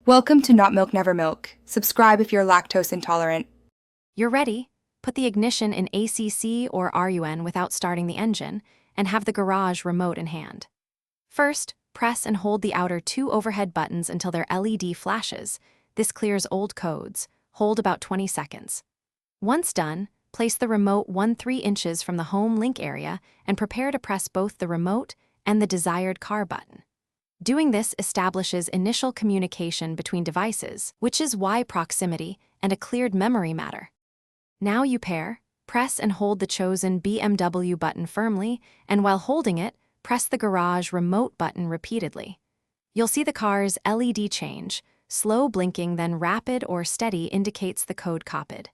Welcome to Not Milk Never Milk. Subscribe if you're lactose intolerant. You're ready? Put the ignition in ACC or RUN without starting the engine, and have the garage remote in hand. First, press and hold the outer two overhead buttons until their LED flashes. This clears old codes. Hold about 20 seconds. Once done, place the remote 1-3 inches from the home link area and prepare to press both the remote and the desired car button. Doing this establishes initial communication between devices, which is why proximity and a cleared memory matter. Now you pair, press and hold the chosen BMW button firmly, and while holding it, press the garage remote button repeatedly. You'll see the car's LED change. Slow blinking, then rapid or steady indicates the code copied.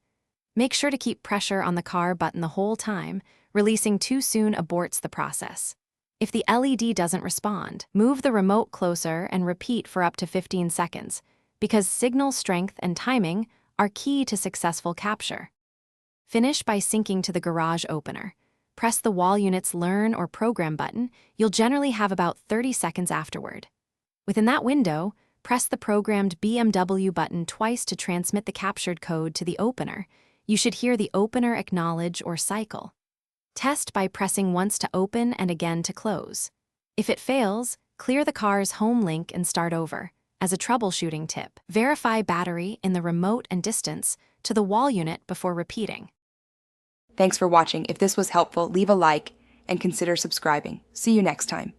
Make sure to keep pressure on the car button the whole time. Releasing too soon aborts the process. If the LED doesn't respond, move the remote closer and repeat for up to 15 seconds, because signal strength and timing are key to successful capture. Finish by syncing to the garage opener. Press the wall unit's Learn or Program button. You'll generally have about 30 seconds afterward. Within that window, press the programmed BMW button twice to transmit the captured code to the opener. You should hear the opener acknowledge or cycle. Test by pressing once to open and again to close. If it fails, clear the car's home link and start over. As a troubleshooting tip, verify battery in the remote and distance to the wall unit before repeating. Thanks for watching. If this was helpful, leave a like and consider subscribing. See you next time.